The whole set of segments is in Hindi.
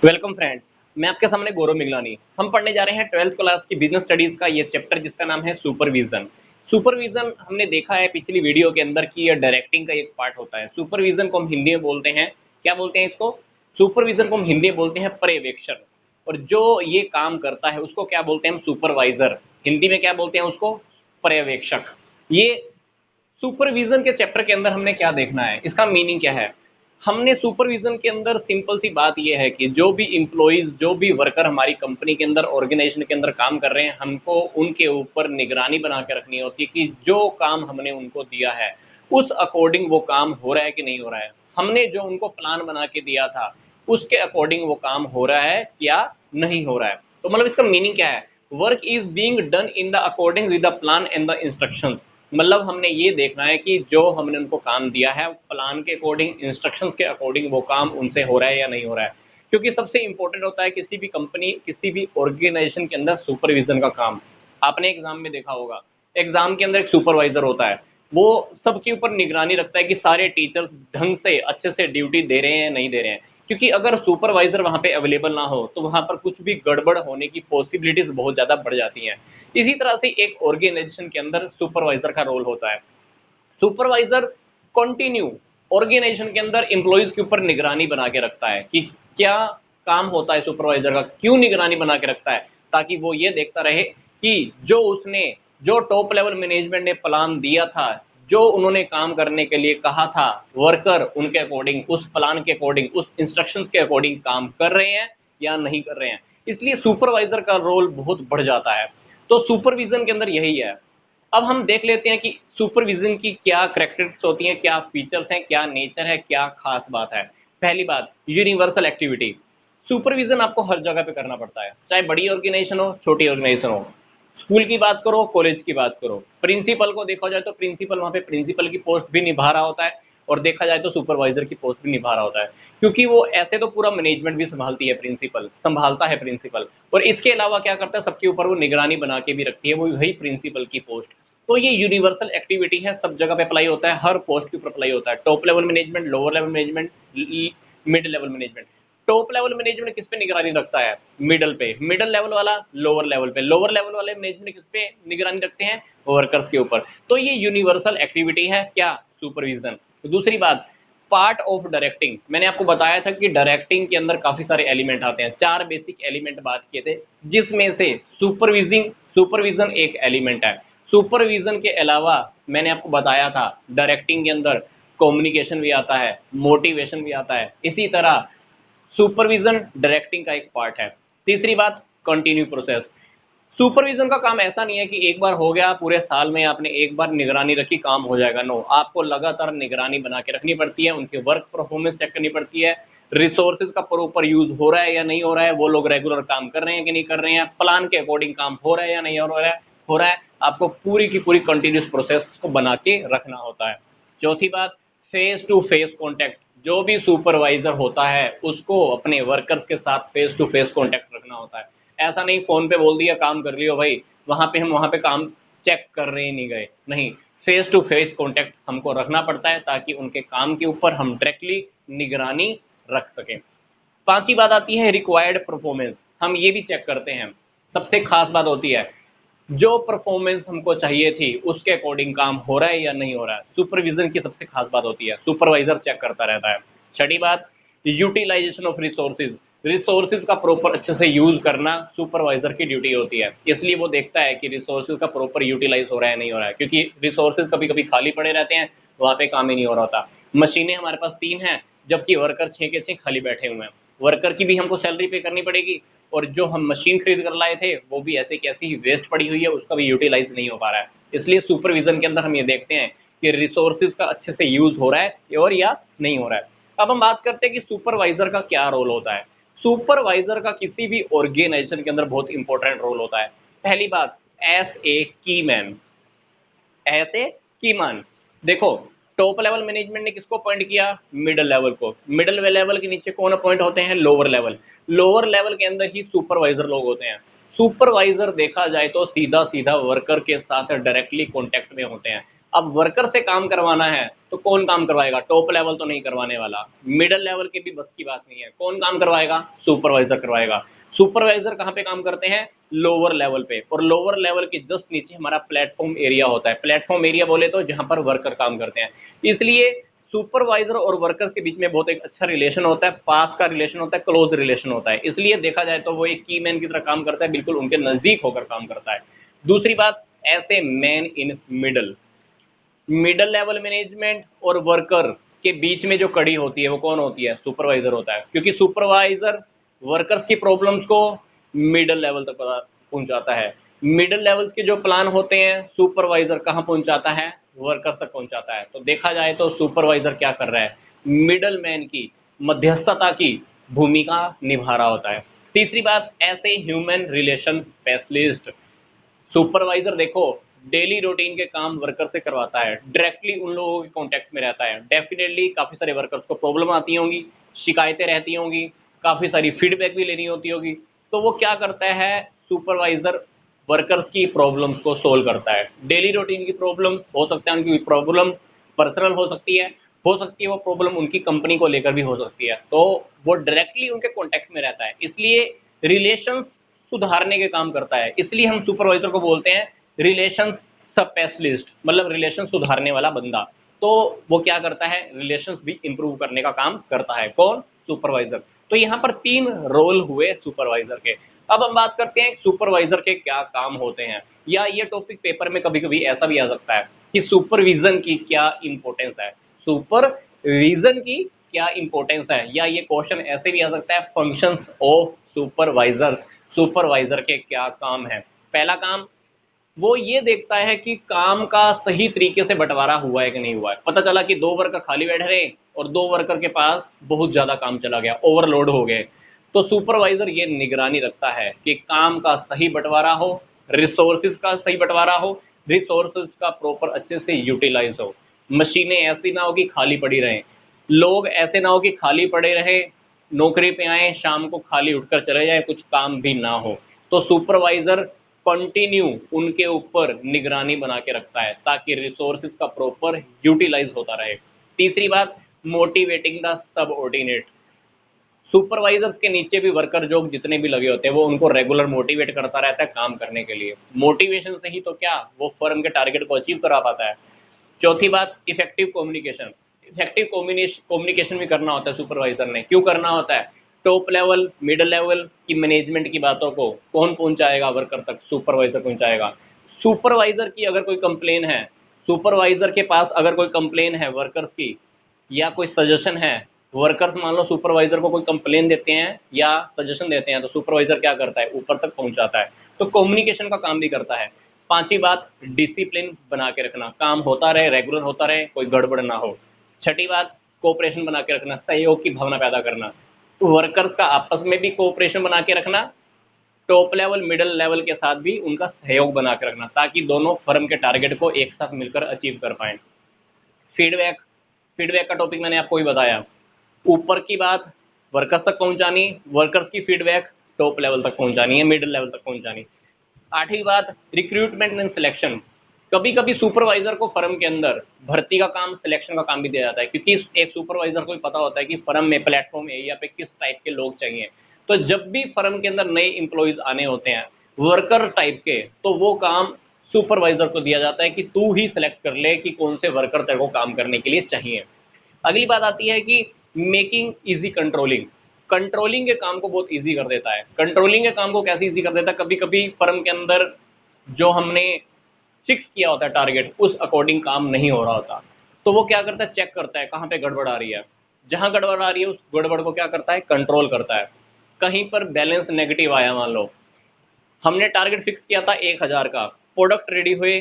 Welcome friends. मैं आपके सामने गौरव मिगलानी। हम पढ़ने जा रहे हैं 12th क्लास की बिजनेस स्टडीज का ये चैप्टर जिसका नाम है सुपरविजन। सुपरविजन हमने देखा है पिछली वीडियो के अंदर कि ये डायरेक्टिंग का एक पार्ट होता है। सुपरविजन को हम हिंदी में बोलते हैं, क्या बोलते हैं इसको? सुपरविजन को हम हिंदी में बोलते हैं पर्यवेक्षण। और जो ये काम करता है उसको क्या बोलते हैं हम? सुपरवाइजर। हिंदी में क्या बोलते हैं उसको? पर्यवेक्षक। ये सुपरविजन के चैप्टर के अंदर हमने क्या देखना है, इसका मीनिंग क्या है? हमने सुपरविजन के अंदर सिंपल सी बात यह है कि जो भी इम्प्लॉइज, जो भी वर्कर हमारी कंपनी के अंदर, ऑर्गेनाइजेशन के अंदर काम कर रहे हैं, हमको उनके ऊपर निगरानी बना के रखनी होती है कि जो काम हमने उनको दिया है उस अकॉर्डिंग वो काम हो रहा है कि नहीं हो रहा है। हमने जो उनको प्लान बना के दिया था उसके अकॉर्डिंग वो काम हो रहा है या नहीं हो रहा है। तो मतलब इसका मीनिंग क्या है? Work is being done in the according with the plan and the instructions. मतलब हमने ये देखना है कि जो हमने उनको काम दिया है प्लान के अकॉर्डिंग, इंस्ट्रक्शंस के अकॉर्डिंग वो काम उनसे हो रहा है या नहीं हो रहा है। क्योंकि सबसे इंपॉर्टेंट होता है किसी भी कंपनी, किसी भी ऑर्गेनाइजेशन के अंदर सुपरविजन का काम। आपने एग्जाम में देखा होगा, एग्जाम के अंदर एक सुपरवाइजर होता है। वो सबके ऊपर निगरानी रखता है कि सारे टीचर्स ढंग से अच्छे से ड्यूटी दे रहे हैं या नहीं दे रहे हैं। क्योंकि अगर सुपरवाइजर वहां पे अवेलेबल ना हो तो वहां पर कुछ भी गड़बड़ होने की पॉसिबिलिटीज बहुत ज्यादा बढ़ जाती हैं। इसी तरह से एक ऑर्गेनाइजेशन के अंदर सुपरवाइजर का रोल होता है। सुपरवाइजर कंटिन्यू ऑर्गेनाइजेशन के अंदर एम्प्लॉइज के ऊपर निगरानी बना के रखता है कि क्या काम होता है सुपरवाइजर का, क्यों निगरानी बना के रखता है, ताकि वो ये देखता रहे कि जो टॉप लेवल मैनेजमेंट ने प्लान दिया था, जो उन्होंने काम करने के लिए कहा था, वर्कर उनके अकॉर्डिंग, उस प्लान के अकॉर्डिंग, उस इंस्ट्रक्शंस के अकॉर्डिंग काम कर रहे हैं या नहीं कर रहे हैं। इसलिए सुपरवाइजर का रोल बहुत बढ़ जाता है। तो सुपरविजन के अंदर यही है। अब हम देख लेते हैं कि सुपरविजन की क्या करेक्टरिस्टिक्स होती हैं, क्या फीचर्स हैं, क्या नेचर है, क्या खास बात है। पहली बात, यूनिवर्सल एक्टिविटी। सुपरविजन आपको हर जगह पे करना पड़ता है, चाहे बड़ी ऑर्गेनाइजेशन हो, छोटी ऑर्गेनाइजेशन हो। स्कूल की बात करो, कॉलेज की बात करो, प्रिंसिपल को देखा जाए तो प्रिंसिपल वहाँ पे प्रिंसिपल की पोस्ट भी निभा रहा होता है, और देखा जाए तो सुपरवाइजर की पोस्ट भी निभा रहा होता है। क्योंकि वो ऐसे तो पूरा मैनेजमेंट भी संभालती है, प्रिंसिपल संभालता है प्रिंसिपल, और इसके अलावा क्या करता है, सबके ऊपर वो निगरानी बना के भी रखती है, वो वही प्रिंसिपल की पोस्ट। तो ये यूनिवर्सल एक्टिविटी है, सब जगह पे अप्लाई होता है, हर पोस्ट के ऊपर अप्लाई होता है। Top level management, lower level management, mid level management. Top level management किस पे निगरानी रखता है? मिडल पे। मिडल लेवल वाला लोअर लेवल पे। लोअर लेवल वाले मैनेजमेंट किस पे निगरानी रखते हैं? वर्कर्स के ऊपर। तो ये यूनिवर्सल एक्टिविटी है क्या? सुपरविजन। दूसरी बात, पार्ट ऑफ डायरेक्टिंग। मैंने आपको बताया था कि डायरेक्टिंग के अंदर काफी सारे एलिमेंट आते हैं, 4 बेसिक एलिमेंट बात किए थे, जिसमें से सुपरविजन एक एलिमेंट है। सुपरविजन के अलावा मैंने आपको बताया था डायरेक्टिंग के अंदर कम्युनिकेशन भी आता है, मोटिवेशन भी आता है। इसी तरह सुपरविजन डायरेक्टिंग का एक पार्ट है। तीसरी बात, कंटिन्यू प्रोसेस। सुपरविजन का काम ऐसा नहीं है कि एक बार हो गया, पूरे साल में आपने एक बार निगरानी रखी काम हो जाएगा। नो, आपको लगातार निगरानी बना के रखनी पड़ती है, उनके वर्क परफॉर्मेंस चेक करनी पड़ती है, रिसोर्सेज का प्रॉपर यूज हो रहा है या नहीं हो रहा है, वो लोग रेगुलर काम कर रहे हैं कि नहीं कर रहे हैं, प्लान के अकॉर्डिंग काम हो रहा है या नहीं हो रहा है। आपको पूरी की पूरी कंटिन्यूस प्रोसेस को बना के रखना होता है। चौथी बात, फेस टू फेस कॉन्टैक्ट। जो भी सुपरवाइजर होता है उसको अपने वर्कर्स के साथ फेस टू फेस कॉन्टैक्ट रखना होता है। ऐसा नहीं फोन पे बोल दिया काम कर लियो भाई, हम वहां पे काम चेक कर रहे नहीं गए, नहीं, फेस टू फेस कॉन्टैक्ट हमको रखना पड़ता है ताकि उनके काम के ऊपर हम डायरेक्टली निगरानी रख सकें। पांचवी बात आती है रिक्वायर्ड परफॉर्मेंस। हम ये भी चेक करते हैं, सबसे खास बात होती है जो परफॉर्मेंस हमको चाहिए थी उसके अकॉर्डिंग काम हो रहा है या नहीं हो रहा है। सुपरविजन की सबसे खास बात होती है, सुपरवाइजर चेक करता रहता है। छठी बात, यूटिलाइजेशन ऑफ रिसोर्सेज। रिसोर्सेज का प्रॉपर अच्छे से यूज करना सुपरवाइजर की ड्यूटी होती है, इसलिए वो देखता है कि रिसोर्सेज का प्रॉपर यूटिलाइज हो रहा है नहीं हो रहा है। क्योंकि रिसोर्सेज कभी कभी खाली पड़े रहते हैं, वहां पे काम ही नहीं हो रहा होता। मशीनें हमारे पास 3 हैं, जबकि वर्कर 6 के 6 खाली बैठे हुए हैं। वर्कर की भी हमको सैलरी पे करनी पड़ेगी, और जो हम मशीन खरीद कर लाए थे वो भी ऐसे कैसी ही वेस्ट पड़ी हुई है, उसका भी यूटिलाइज नहीं हो पा रहा है। इसलिए सुपरविजन के अंदर हम ये देखते हैं कि रिसोर्सेज का अच्छे से यूज हो रहा है और या नहीं हो रहा है। अब हम बात करते हैं कि सुपरवाइजर का क्या रोल होता है। सुपरवाइजर का किसी भी ऑर्गेनाइजेशन के अंदर बहुत इंपॉर्टेंट रोल होता है। पहली बात, एस ए की मैन। ऐसे की मान, देखो, टॉप लेवल मैनेजमेंट ने किसको अपॉइंट किया? मिडिल लेवल को। मिडिल लेवल के नीचे कौन अपॉइंट होते हैं? Lower level. लोअर लेवल के अंदर ही सुपरवाइजर लोग होते हैं। सुपरवाइजर देखा जाए तो सीधा सीधा वर्कर के साथ डायरेक्टली कॉन्टेक्ट में होते हैं। अब वर्कर से काम करवाना है तो कौन काम करवाएगा? टॉप लेवल तो नहीं करवाने वाला, मिडल लेवल के भी बस की बात नहीं है, कौन काम करवाएगा? सुपरवाइजर करवाएगा। सुपरवाइजर कहाँ पे काम करते हैं? लोअर लेवल पे, और लोअर लेवल के जस्ट नीचे हमारा प्लेटफॉर्म एरिया होता है। प्लेटफॉर्म एरिया बोले तो जहाँ पर वर्कर काम करते हैं। इसलिए सुपरवाइजर और वर्कर के बीच में बहुत एक अच्छा रिलेशन होता है, पास का रिलेशन होता है, क्लोज रिलेशन होता है। इसलिए देखा जाए तो वो एक की मैन की तरह काम करता है, बिल्कुल उनके नजदीक होकर काम करता है। दूसरी बात, ऐसे man in middle, middle level management और वर्कर के बीच में जो कड़ी होती है वो कौन होती है? सुपरवाइजर होता है, क्योंकि सुपरवाइजर वर्कर्स की प्रॉब्लम्स को मिडल लेवल तक पहुंचाता है। मिडल लेवल्स के जो प्लान होते हैं सुपरवाइजर कहाँ पहुंचाता है? वर्कर्स तक पहुंचाता है। तो देखा जाए तो सुपरवाइजर क्या कर रहा है? मिडल मैन की, मध्यस्थता की भूमिका निभा रहा होता है। तीसरी बात, ऐसे ह्यूमन रिलेशन स्पेशलिस्ट, सुपरवाइजर देखो डेली रूटीन के काम वर्कर से करवाता है, डायरेक्टली उन लोगों के कांटेक्ट में रहता है। डेफिनेटली काफ़ी सारे वर्कर्स को प्रॉब्लम आती होंगी, शिकायतें रहती होंगी, काफ़ी सारी फीडबैक भी लेनी होती होगी। तो वो क्या करता है? सुपरवाइजर वर्कर्स की प्रॉब्लम्स को सोल्व करता है। डेली रूटीन की प्रॉब्लम हो सकता है, उनकी प्रॉब्लम पर्सनल हो सकती है वो प्रॉब्लम उनकी कंपनी को लेकर भी हो सकती है। तो वो डायरेक्टली उनके कॉन्टेक्ट में रहता है, इसलिए रिलेशंस सुधारने के काम करता है। इसलिए हम सुपरवाइजर को बोलते हैं रिलेशंस स्पेशलिस्ट, मतलब रिलेशन सुधारने वाला बंदा। तो वो क्या करता है? रिलेशंस भी इंप्रूव करने का काम करता है। कौन? सुपरवाइजर। तो यहाँ पर 3 रोल हुए सुपरवाइजर के। अब हम बात करते हैं सुपरवाइजर के क्या काम होते हैं, या ये टॉपिक पेपर में कभी कभी ऐसा भी आ सकता है कि सुपरविजन की क्या इंपॉर्टेंस है, सुपरविजन की क्या इंपॉर्टेंस है, या ये क्वेश्चन ऐसे भी आ सकता है फंक्शंस ऑफ सुपरवाइजर्स, सुपरवाइजर के क्या काम है। पहला काम, वो ये देखता है कि काम का सही तरीके से बंटवारा हुआ है कि नहीं हुआ है। पता चला कि 2 वर्कर खाली बैठ रहे और 2 वर्कर के पास बहुत ज़्यादा काम चला गया, ओवरलोड हो गए, तो सुपरवाइजर ये निगरानी रखता है कि काम का सही बंटवारा हो, रिसोर्सेज का सही बंटवारा हो, रिसोर्सेज का प्रॉपर अच्छे से यूटिलाइज हो, मशीनें ऐसी ना हो कि खाली पड़ी रहें, लोग ऐसे ना हो कि खाली पड़े रहे, नौकरी पे आए शाम को खाली उठकर चले जाए, कुछ काम भी ना हो। तो सुपरवाइजर कंटिन्यू उनके ऊपर निगरानी बना के रखता है ताकि रिसोर्सेज का प्रॉपर यूटिलाइज होता रहे। तीसरी बात, मोटिवेटिंग द सबऑर्डिनेट, सुपरवाइजर्स के नीचे भी वर्कर जो जितने भी लगे होते हैं वो उनको रेगुलर मोटिवेट करता रहता है काम करने के लिए। मोटिवेशन से ही तो क्या वो फर्म के टारगेट को अचीव करा पाता है। चौथी बात, इफेक्टिव कम्युनिकेशन, इफेक्टिव कम्युनिकेशन भी करना होता है सुपरवाइजर ने। क्यों करना होता है? टॉप लेवल मिडिल लेवल की मैनेजमेंट की बातों को कौन पहुंचाएगा वर्कर तक? सुपरवाइजर पहुंचाएगा। सुपरवाइजर की अगर कोई कंप्लेन है, सुपरवाइजर के पास अगर कोई कंप्लेन है वर्कर्स की, या कोई सजेशन है, वर्कर्स मान लो सुपरवाइजर को कोई कंप्लेन देते हैं या सजेशन देते हैं, तो सुपरवाइजर क्या करता है? ऊपर तक पहुंचाता है। तो कम्युनिकेशन का काम भी करता है। पांचवी बात, डिसिप्लिन बना के रखना, काम होता रहे, रेगुलर होता रहे, कोई गड़बड़ ना हो। छठी बात, कोऑपरेशन बना के रखना, सहयोग की भावना पैदा करना, तो वर्कर्स का आपस में भी कोऑपरेशन बना के रखना, टॉप लेवल मिडिल लेवल के साथ भी उनका सहयोग बना के रखना, ताकि दोनों फर्म के टारगेट को एक साथ मिलकर अचीव कर पाएं। फीडबैक, फीडबैक का टॉपिक मैंने आपको ही बताया। ऊपर की बात वर्कर्स तक पहुंचानी, वर्कर्स की फीडबैक टॉप लेवल तक पहुंचानी है, मिडिल लेवल तक पहुंचानी। आठवीं बात, रिक्रूटमेंट एंड सिलेक्शन, कभी कभी सुपरवाइजर को फर्म के अंदर भर्ती का काम, सिलेक्शन का काम भी दिया जाता है, क्योंकि एक सुपरवाइजर को भी पता होता है कि फर्म में प्लेटफॉर्म एरिया पे किस टाइप के लोग चाहिए। तो जब भी फर्म के अंदर नए इंप्लॉइज आने होते हैं वर्कर टाइप के, तो वो काम सुपरवाइजर को दिया जाता है कि तू ही सिलेक्ट कर ले कि कौन से वर्कर तेरे को काम करने के लिए चाहिए। अगली बात आती है कि मेकिंग इजी कंट्रोलिंग, कंट्रोलिंग के काम को बहुत इजी कर देता है। कंट्रोलिंग के काम को कैसे इजी कर देता है? कभी कभी फर्म के अंदर जो हमने फिक्स किया होता है टारगेट, उस अकॉर्डिंग काम नहीं हो रहा होता, तो वो क्या करता है? चेक करता है कहाँ पे गड़बड़ आ रही है, जहाँ गड़बड़ आ रही है उस गड़बड़ को क्या करता है? कंट्रोल करता है। कहीं पर बैलेंस नेगेटिव आया, मान लो हमने टारगेट फिक्स किया था 1000 का, प्रोडक्ट रेडी हुए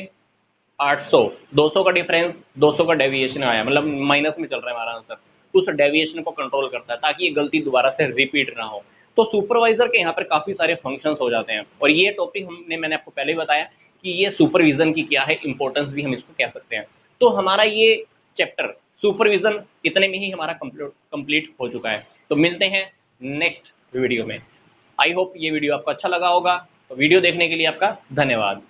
800, 200 का डिफरेंस, 200 का डेविएशन आया, मतलब माइनस में चल रहा है हमारा आंसर, उस डेविएशन को कंट्रोल करता है ताकि ये गलती दोबारा से रिपीट ना हो। तो सुपरवाइजर के यहाँ पर काफ़ी सारे फंक्शंस हो जाते हैं, और ये टॉपिक मैंने आपको पहले ही बताया कि ये सुपरविजन की क्या है इंपॉर्टेंस, भी हम इसको कह सकते हैं। तो हमारा ये चैप्टर सुपरविजन इतने में ही हमारा कंप्लीट हो चुका है। तो मिलते हैं नेक्स्ट वीडियो में। आई होप ये वीडियो आपको अच्छा लगा होगा। तो वीडियो देखने के लिए आपका धन्यवाद।